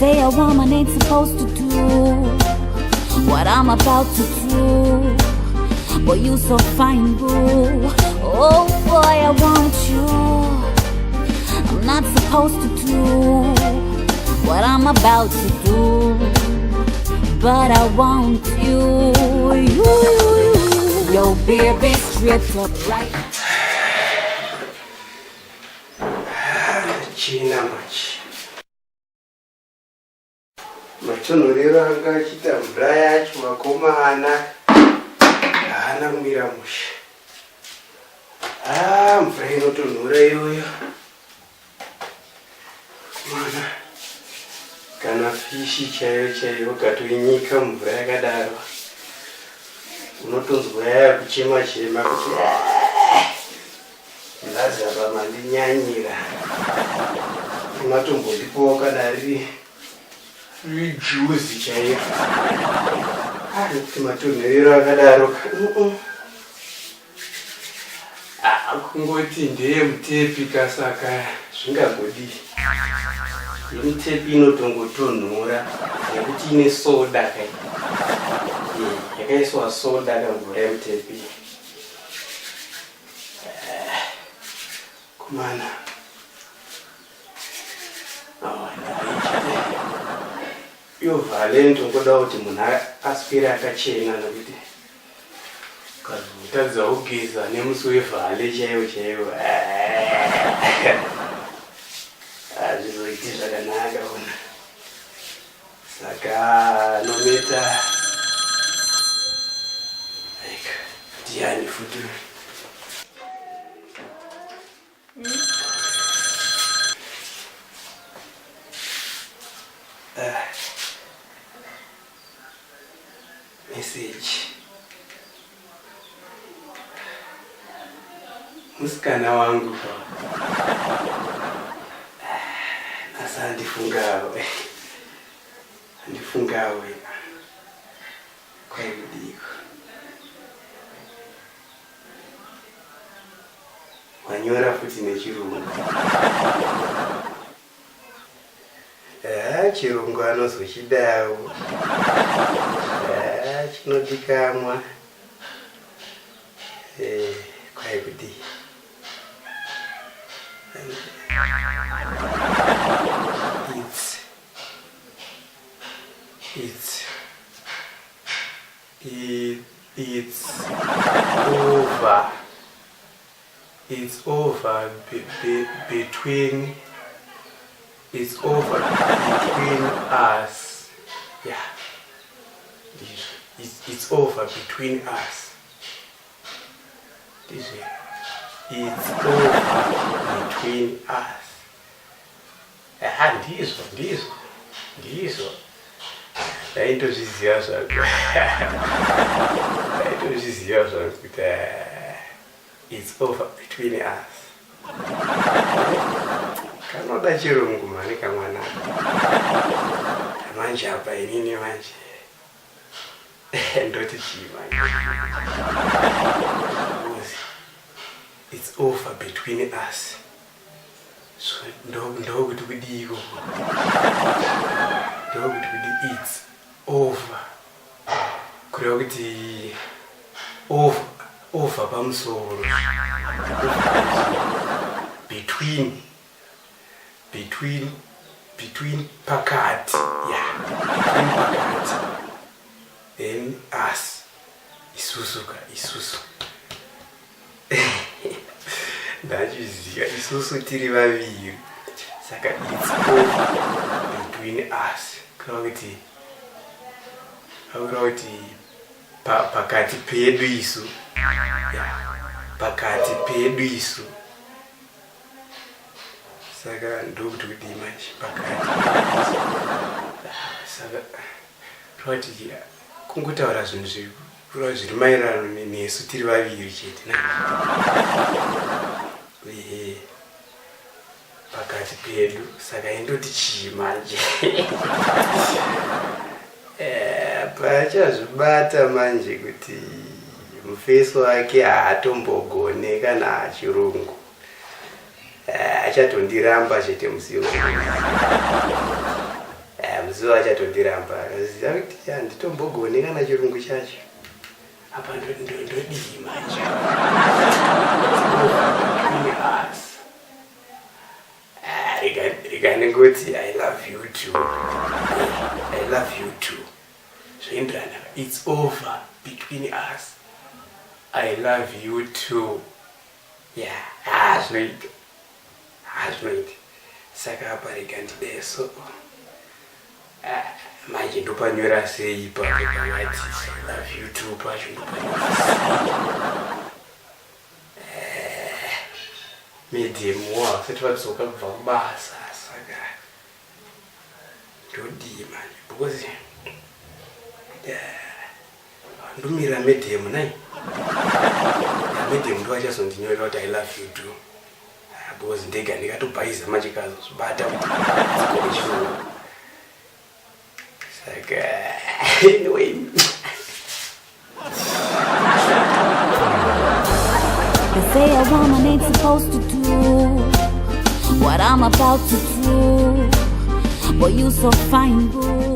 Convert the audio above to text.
say a woman ain't supposed to do what I'm about to do. Boy, you so fine, boo. Oh boy, I want you. I'm not supposed to do what I'm about to do, but I want you. Yo, baby, straight up right. China much. Matunurira anga chita mbraya chwakoma ana kumira musha. Mvura inotonhura iyoyo. Mana kana fishi chaiyo katoinyika mvura yakadaro. Unotonzwa yakuchema chema kuti ndazaba mandinyanyira. Unatombotipo kadari rijuzi chaiyo. Kuti matonhorero akadaro. Kungoti ndeye mutepi kasaka zvingagodi. Mutepi inotongotonhora nekuti ine soda kai. Yakaiswa soda kamvura yemutepi. Kumana. Yo valento ngoda kuti munhu aswera akachena nokuti kazotadza kugeza nemusi wevhale chaiwo azvizoiti zvakanaka ona. Saka nometa ndiani futi message. Musikana wangu nasa ndifungawe kwaikudiko wanyora futi nechirungu. Chirungu anozochidawo chinodikamwa kwaikudii. It's over between us. Yeah. It's over between us. This way. It's over between us. Ndizo. Ndaitozviziva zvako. Kuti it's over between us. Kanoda chirungu mani kamwana. Manje apa inini manje. Ndoti chima. It's over between us. So ndokuti kudiko. It's over. Kureva kuti over pamusoro. Between pakati. Yeah. Between pakati. Then us. Isusu. Ndachiziva isusu tiri vaviri. Saka it's over between us. Kureva kuti pakati pedu isu. Pakati pedu isu. Saka ndokuti kudii manje pakati. Saka kuti kungotaura zvinhu zviri maererano nesu tiri vaviri chete. Pakati pedu. Saka indoti chii manje. Pachazvibata manje kuti mufeso wake haatombogone kana chirungu. Achatondiramba chete musiwo. mazuva achatondiramba akaziva kuti handitombogone kana chirungu chacho apa ndodii manje rikanengoti I love you too. I love you too. Zvoenderana, it's over between us. I love you too. Yeah, zvinoita. Saka apa rikandideso. Manje ndopanyora sei pakati I love you too pacho ndopanyora. Medium wasati vatsoka kubva kubasa saka ndodii manje because ndomira medium nai medium ndo achazondinyorera kuti I love you too because ndega ndikatobhayiza manje kazozvibata kuti chirungu saka anyway. They say a woman ain't supposed to do what I'm about to do, but you so fine, boo.